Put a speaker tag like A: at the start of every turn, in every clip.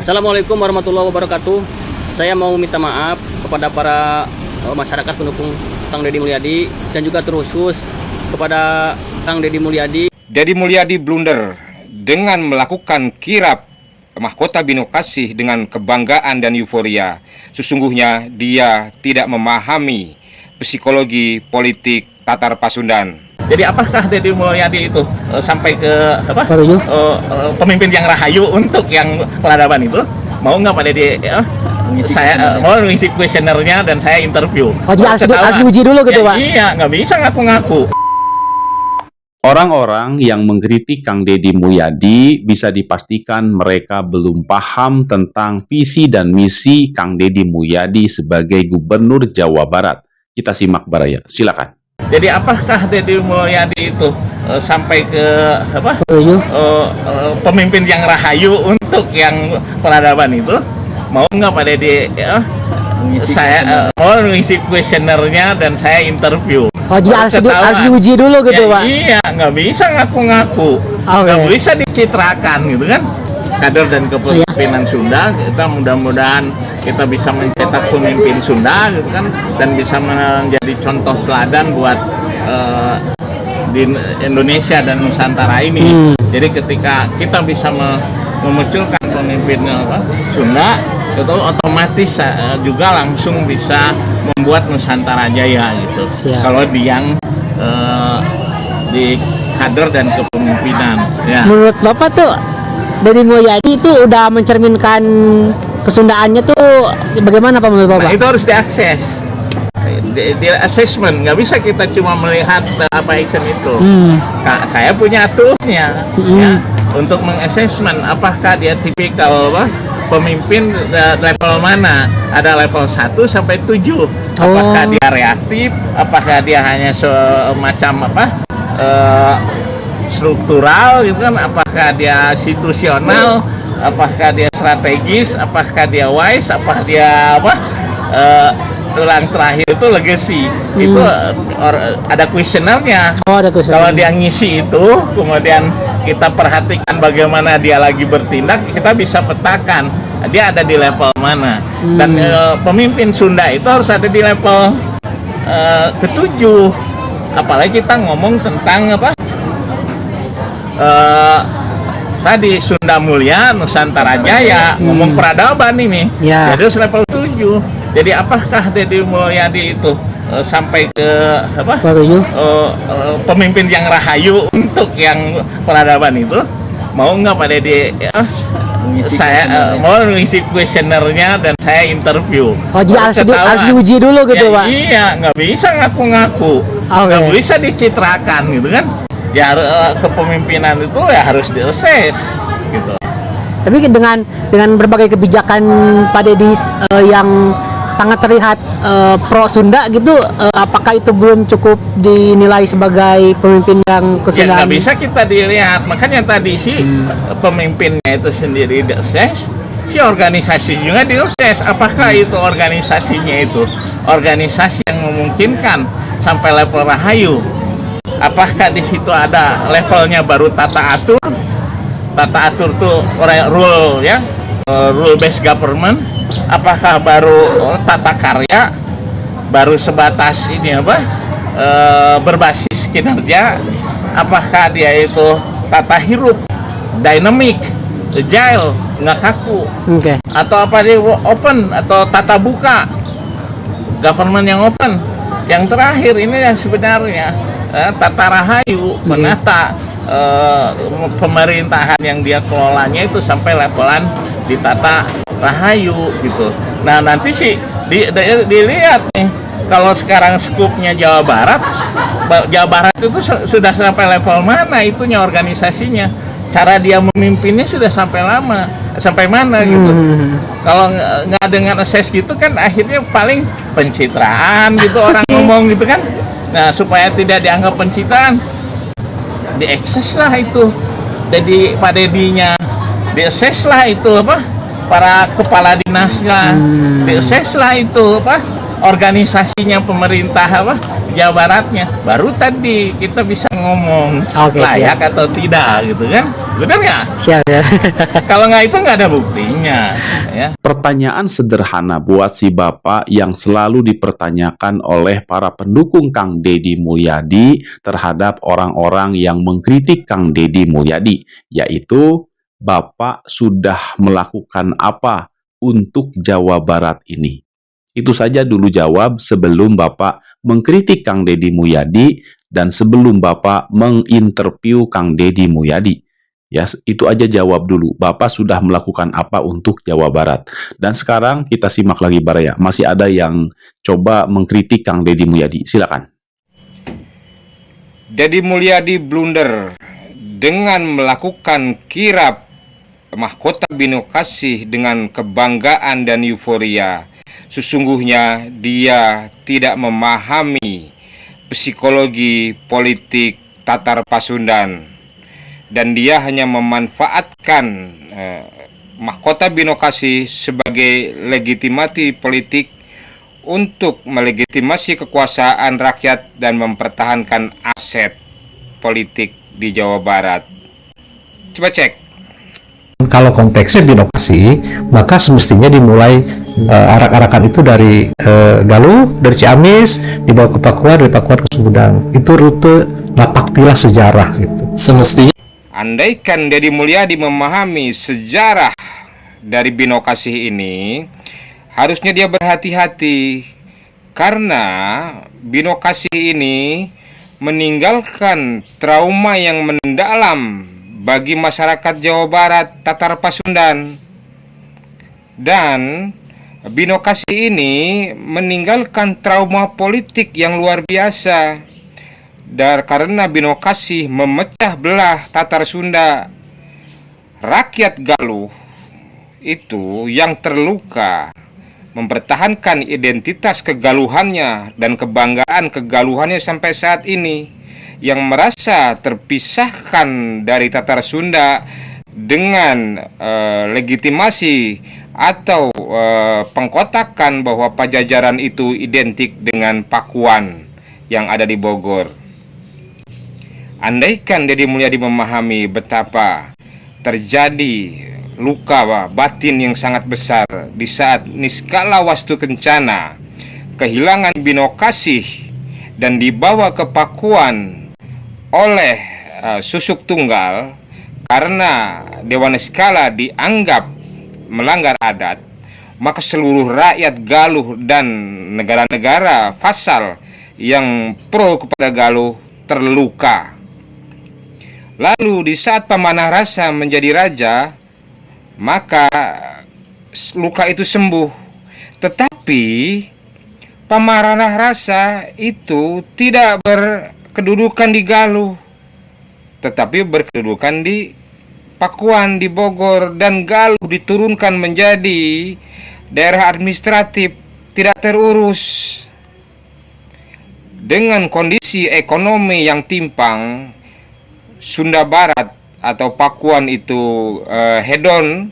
A: Assalamualaikum warahmatullahi wabarakatuh. Saya mau minta maaf kepada para masyarakat pendukung Kang Deddy Mulyadi dan juga terkhusus kepada Kang Deddy Mulyadi.
B: Deddy Mulyadi blunder dengan melakukan kirap mahkota Bino Kasih dengan kebanggaan dan euforia. Sesungguhnya dia tidak memahami psikologi politik Tatar Pasundan.
C: Jadi apakah Deddy Mulyadi itu sampai ke pemimpin yang rahayu untuk yang peradaban itu? Mau nggak Pak Deddy? Saya mau ngisi kuesionernya dan saya interview.
D: Jadi harus diuji dulu gitu,
C: ya,
D: Pak?
C: Iya, nggak bisa ngaku-ngaku.
E: Orang-orang yang mengkritik Kang Deddy Mulyadi bisa dipastikan mereka belum paham tentang visi dan misi Kang Deddy Mulyadi sebagai Gubernur Jawa Barat. Kita simak baraya, silakan.
C: Jadi apakah Deddy Mulyadi itu sampai ke pemimpin yang rahayu untuk yang peradaban itu? Mau nggak Pak Deddy? Saya mau ngisi kuesionernya dan saya interview.
D: Jadi harus diuji dulu gitu,
C: ya,
D: Pak?
C: Iya, nggak bisa ngaku-ngaku, nggak bisa dicitrakan gitu kan. Kader dan kepemimpinan Sunda, kita mudah-mudahan kita bisa mencetak pemimpin Sunda gitu kan, dan bisa menjadi contoh teladan buat di Indonesia dan Nusantara ini. Jadi ketika kita bisa memunculkan pemimpin Sunda, itu otomatis juga langsung bisa membuat Nusantara jaya gitu. Kalau di kader dan kepemimpinan. Ya.
D: Menurut Bapak tuh Deddy Mulyadi itu udah mencerminkan kesundaannya tuh bagaimana Pak menurut Bapak?
C: Nah, itu harus diakses, di assessment. Nggak bisa kita cuma melihat apa action itu. Saya punya toolsnya ya, untuk mengassessment apakah dia tipikal pemimpin level mana. Ada level 1 sampai 7. Apakah dia reaktif, apakah dia hanya semacam struktural gitu kan, apakah dia situasional, apakah dia strategis, apakah dia wise, apakah dia tulang terakhir itu legacy. Itu ada kuesionernya. Kalau dia ngisi itu, kemudian kita perhatikan bagaimana dia lagi bertindak, kita bisa petakan dia ada di level mana. Dan pemimpin Sunda itu harus ada di level ke-7. Apalagi kita ngomong tentang tadi Sunda Mulia, Nusantara Jaya, ngomong peradaban ini. Jadi harus level 7. Jadi apakah Deddy Mulyadi itu sampai ke pemimpin yang rahayu untuk yang peradaban itu? Mau nggak Pak Deddy? Saya mau ngisi kuesionernya dan saya interview.
D: Jadi harus diuji dulu gitu, Pak?
C: Iya, nggak bisa ngaku-ngaku, nggak bisa dicitrakan gitu kan. Ya kepemimpinan itu ya harus diakses gitu.
D: Tapi dengan berbagai kebijakan Pak Deddy yang sangat terlihat pro Sunda gitu, apakah itu belum cukup dinilai sebagai pemimpin yang kesundaan?
C: Ya nggak bisa kita dilihat, makanya tadi si pemimpinnya itu sendiri diakses, si organisasi juga diakses. Apakah itu organisasinya itu organisasi yang memungkinkan sampai level rahayu? Apakah di situ ada levelnya baru tata atur? Tata atur tuh rule ya, rule based government. Apakah baru tata karya? Baru sebatas ini berbasis kinerja? Apakah dia itu tata hirup, dynamic, agile, nggak kaku? Atau apa dia open atau tata buka? Government yang open. Yang terakhir ini yang sebenarnya tata rahayu, menata pemerintahan yang dia kelolanya itu sampai levelan di tata rahayu gitu. Nah nanti sih dilihat nih, kalau sekarang skupnya Jawa Barat itu sudah sampai level mana itunya organisasinya, cara dia memimpinnya sudah sampai mana gitu. Kalau nggak dengan assess gitu kan akhirnya paling pencitraan gitu orang ngomong gitu kan. Nah supaya tidak dianggap pencitraan, diakses lah itu. Jadi Pak Deddy-nya diakses lah itu para kepala dinasnya, diakses lah itu organisasinya pemerintah Jawa Baratnya, baru tadi kita bisa ngomong
D: Oke,
C: layak atau tidak gitu kan, benar nggak?
D: Siap ya.
C: Kalau nggak itu nggak ada buktinya ya.
E: Pertanyaan sederhana buat si Bapak yang selalu dipertanyakan oleh para pendukung Kang Deddy Mulyadi terhadap orang-orang yang mengkritik Kang Deddy Mulyadi, yaitu Bapak sudah melakukan apa untuk Jawa Barat ini? Itu saja dulu jawab sebelum Bapak mengkritik Kang Deddy Mulyadi dan sebelum Bapak menginterview Kang Deddy Mulyadi. Ya, itu aja jawab dulu. Bapak sudah melakukan apa untuk Jawa Barat? Dan sekarang kita simak lagi Baraya. Masih ada yang coba mengkritik Kang Deddy Mulyadi. Silakan.
B: Deddy Mulyadi blunder dengan melakukan kirap mahkota Bino Kasih dengan kebanggaan dan euforia. Sesungguhnya dia tidak memahami psikologi politik Tatar Pasundan dan dia hanya memanfaatkan mahkota Bino Kasih sebagai legitimasi politik untuk melegitimasi kekuasaan rakyat dan mempertahankan aset politik di Jawa Barat. Coba cek.
F: Kalau konteksnya binokasi, maka semestinya dimulai arak-arakan itu dari Galuh, dari Ciamis, dibawa ke Pakuan, dari Pakuan ke Sumedang. Itu rute napaktilah sejarah gitu. Semestinya
B: Andaikan Deddy Mulyadi memahami sejarah dari binokasi ini, harusnya dia berhati-hati karena binokasi ini meninggalkan trauma yang mendalam bagi masyarakat Jawa Barat Tatar Pasundan, dan binokasi ini meninggalkan trauma politik yang luar biasa karena binokasi memecah belah Tatar Sunda. Rakyat Galuh itu yang terluka mempertahankan identitas kegaluhannya dan kebanggaan kegaluhannya sampai saat ini, yang merasa terpisahkan dari Tatar Sunda dengan legitimasi atau pengkotakan bahwa Pajajaran itu identik dengan Pakuan yang ada di Bogor. Andaikan Deddy Mulyadi memahami betapa terjadi luka batin yang sangat besar di saat niskala wastu kencana kehilangan binokasi dan dibawa ke Pakuan oleh Susuk Tunggal karena Dewan Niskala dianggap melanggar adat, maka seluruh rakyat Galuh dan negara-negara vasal yang pro kepada Galuh terluka. Lalu di saat Pamanah Rasa menjadi raja, maka luka itu sembuh. Tetapi Pamanah Rasa itu tidak berkedudukan di Galuh, tetapi berkedudukan di Pakuan, di Bogor, dan Galuh diturunkan menjadi daerah administratif tidak terurus. Dengan kondisi ekonomi yang timpang, Sunda Barat atau Pakuan itu hedon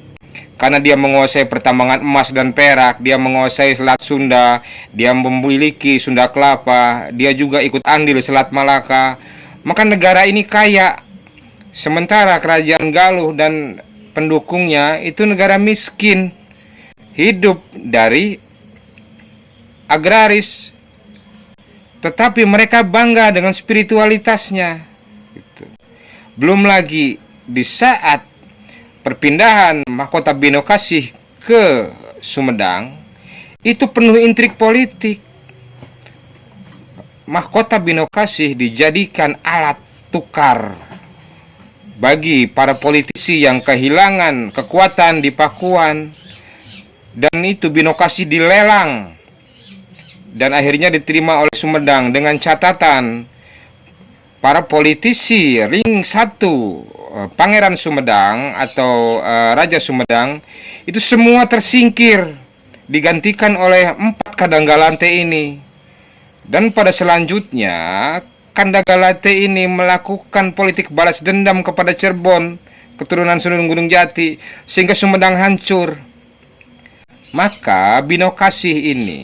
B: karena dia menguasai pertambangan emas dan perak, dia menguasai Selat Sunda, dia memiliki Sunda Kelapa, dia juga ikut andil Selat Malaka. Maka negara ini kaya, sementara kerajaan Galuh dan pendukungnya itu negara miskin, hidup dari agraris, tetapi mereka bangga dengan spiritualitasnya. Belum lagi di saat perpindahan mahkota binokasi ke Sumedang, itu penuh intrik politik. Mahkota binokasi dijadikan alat tukar bagi para politisi yang kehilangan kekuatan di Pakuan, dan itu binokasi dilelang dan akhirnya diterima oleh Sumedang dengan catatan para politisi ring 1 Pangeran Sumedang atau Raja Sumedang itu semua tersingkir, digantikan oleh 4 Kadanggalante ini. Dan pada selanjutnya Kadanggalante ini melakukan politik balas dendam kepada Cirebon, keturunan Sunan Gunung Jati, sehingga Sumedang hancur. Maka binokasi ini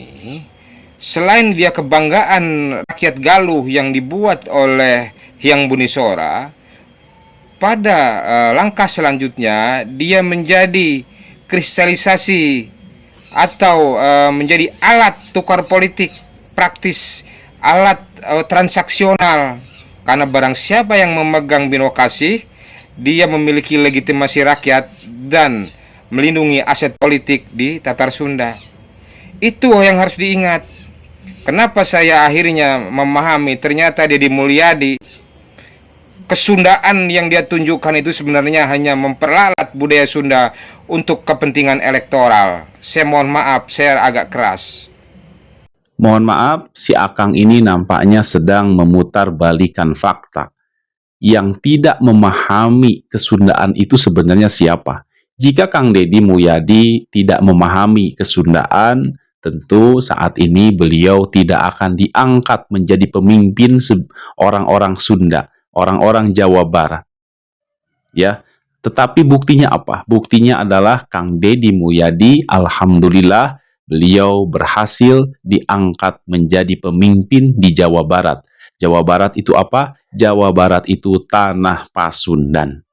B: Selain dia kebanggaan rakyat Galuh yang dibuat oleh Hyang Bunisora, pada langkah selanjutnya dia menjadi kristalisasi atau menjadi alat tukar politik praktis, alat transaksional. Karena barang siapa yang memegang binokasi, dia memiliki legitimasi rakyat dan melindungi aset politik di Tatar Sunda. Itu yang harus diingat. Kenapa saya akhirnya memahami ternyata Deddy Mulyadi, kesundaan yang dia tunjukkan itu sebenarnya hanya memperalat budaya Sunda untuk kepentingan elektoral. Saya mohon maaf, saya agak keras.
E: Mohon maaf, si Akang ini nampaknya sedang memutarbalikkan fakta. Yang tidak memahami kesundaan itu sebenarnya siapa? Jika Kang Deddy Mulyadi tidak memahami kesundaan, tentu saat ini beliau tidak akan diangkat menjadi pemimpin orang-orang Sunda, orang-orang Jawa Barat. Ya, tetapi buktinya apa? Buktinya adalah Kang Deddy Mulyadi, alhamdulillah, beliau berhasil diangkat menjadi pemimpin di Jawa Barat. Jawa Barat itu apa? Jawa Barat itu tanah Pasundan.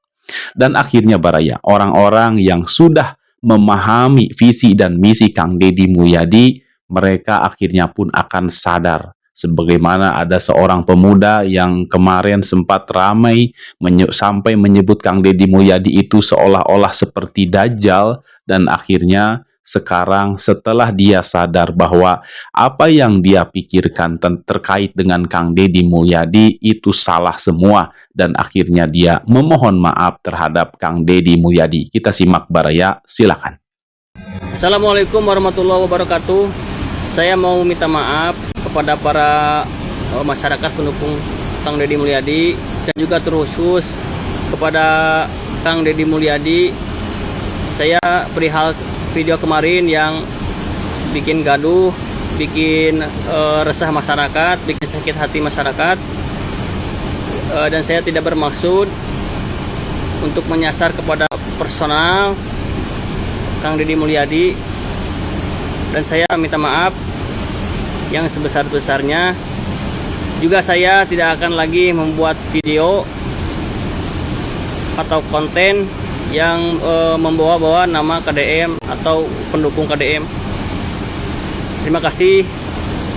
E: Dan akhirnya Baraya, orang-orang yang sudah memahami visi dan misi Kang Deddy Mulyadi, mereka akhirnya pun akan sadar. Sebagaimana ada seorang pemuda yang kemarin sempat ramai sampai menyebut Kang Deddy Mulyadi itu seolah-olah seperti Dajjal, dan akhirnya sekarang setelah dia sadar bahwa apa yang dia pikirkan terkait dengan Kang Deddy Mulyadi itu salah semua, dan akhirnya dia memohon maaf terhadap Kang Deddy Mulyadi. Kita simak Baraya, silakan.
A: Assalamualaikum warahmatullahi wabarakatuh. Saya mau minta maaf kepada para masyarakat pendukung Kang Deddy Mulyadi, dan juga terkhusus kepada Kang Deddy Mulyadi. Saya perihal video kemarin yang bikin gaduh, bikin resah masyarakat, bikin sakit hati masyarakat, dan saya tidak bermaksud untuk menyasar kepada personal Kang Deddy Mulyadi, dan saya minta maaf yang sebesar-besarnya. Juga saya tidak akan lagi membuat video atau konten yang membawa-bawa nama KDM atau pendukung KDM. Terima kasih.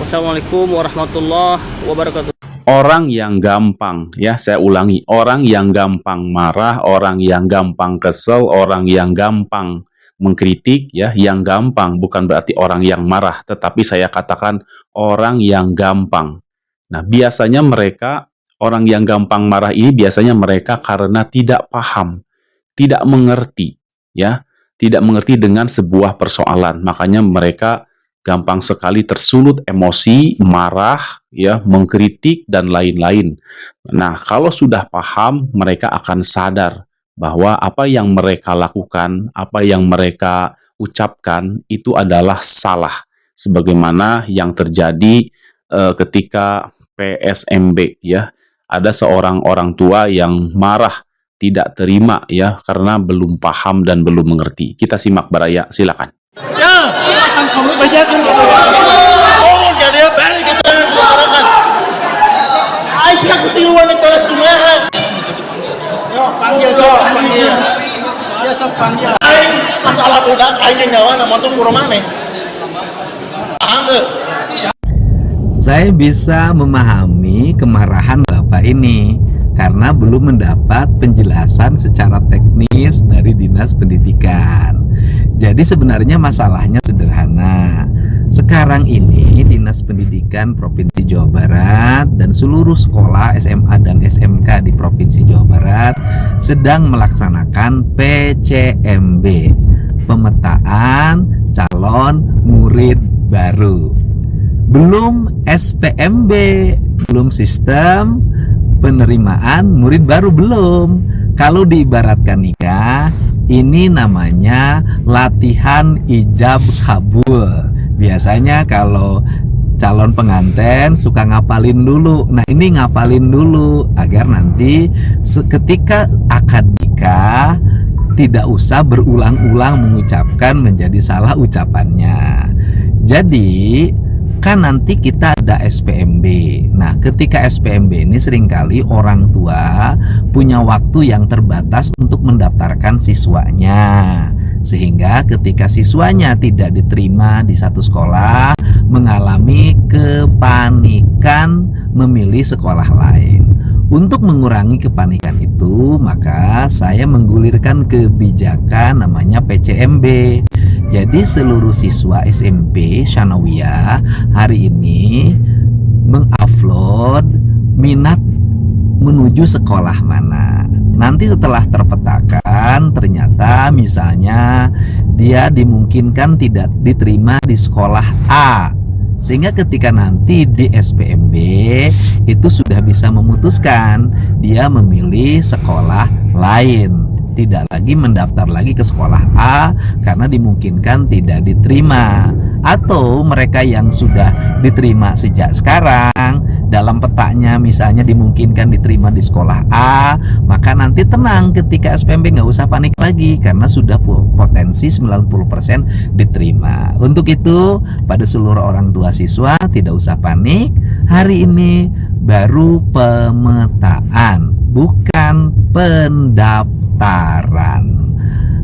A: Wassalamualaikum warahmatullahi wabarakatuh.
E: Orang yang gampang, ya saya ulangi, orang yang gampang marah, orang yang gampang kesel, orang yang gampang mengkritik, ya, yang gampang bukan berarti orang yang marah, tetapi saya katakan orang yang gampang. Nah, biasanya mereka, orang yang gampang marah ini biasanya mereka karena tidak paham, tidak mengerti, ya, tidak mengerti dengan sebuah persoalan. Makanya mereka gampang sekali tersulut emosi, marah, ya, mengkritik dan lain-lain. Nah, kalau sudah paham, mereka akan sadar bahwa apa yang mereka lakukan, apa yang mereka ucapkan itu adalah salah. Sebagaimana yang terjadi ketika PSMB, ya, ada seorang orang tua yang marah, tidak terima, ya, karena belum paham dan belum mengerti. Kita simak Baraya, silakan.
G: Ya, kamu bajakan gitu. Oh, jadi balik kita masyarakat. Aisyah kutiluan itu kelas kumaha. Yo, panggil panggil. Ya, sok panggil. Masalah budak aing nyawa na montong buru maneh. Paham tuh?
H: Saya bisa memahami kemarahan Bapak ini karena belum mendapat penjelasan secara teknis dari Dinas Pendidikan. Jadi sebenarnya masalahnya sederhana. Sekarang ini Dinas Pendidikan Provinsi Jawa Barat dan seluruh sekolah SMA dan SMK di Provinsi Jawa Barat sedang melaksanakan PCMB, pemetaan calon murid baru. Belum SPMB, belum sistem penerimaan murid baru, belum. Kalau diibaratkan nikah, ini namanya latihan ijab kabul. Biasanya kalau calon pengantin suka ngapalin dulu. Nah, ini ngapalin dulu agar nanti ketika akad nikah tidak usah berulang-ulang mengucapkan menjadi salah ucapannya. Jadi maka nanti kita ada SPMB. Nah, ketika SPMB ini seringkali orang tua punya waktu yang terbatas untuk mendaftarkan siswanya. Sehingga ketika siswanya tidak diterima di satu sekolah, mengalami kepanikan memilih sekolah lain. Untuk mengurangi kepanikan itu, maka saya menggulirkan kebijakan namanya PCMB. Jadi seluruh siswa SMP Tsanawiyah hari ini mengupload minat menuju sekolah mana. Nanti setelah terpetakan, ternyata misalnya dia dimungkinkan tidak diterima di sekolah A, sehingga ketika nanti di SPMB itu sudah bisa memutuskan dia memilih sekolah lain, tidak lagi mendaftar lagi ke sekolah A karena dimungkinkan tidak diterima. Atau mereka yang sudah diterima sejak sekarang, dalam petanya misalnya dimungkinkan diterima di sekolah A, maka nanti tenang ketika SPMB, nggak usah panik lagi karena sudah potensi 90% diterima. Untuk itu pada seluruh orang tua siswa tidak usah panik, hari ini baru pemetaan, bukan pendaftaran.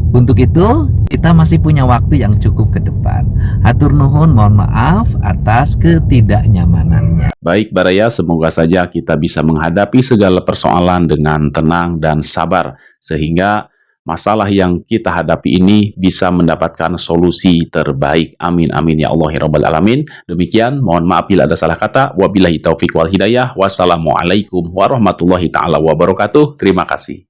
H: Untuk itu kita masih punya waktu yang cukup ke depan. Hatur nuhun, mohon maaf atas ketidaknyamanannya.
E: Baik Baraya, semoga saja kita bisa menghadapi segala persoalan dengan tenang dan sabar, sehingga masalah yang kita hadapi ini bisa mendapatkan solusi terbaik. Amin amin ya Allah ya Rabbal Alamin. Demikian, mohon maaf bila ada salah kata. Wabillahi taufiq wal hidayah. Wassalamualaikum warahmatullahi taala wabarakatuh. Terima kasih.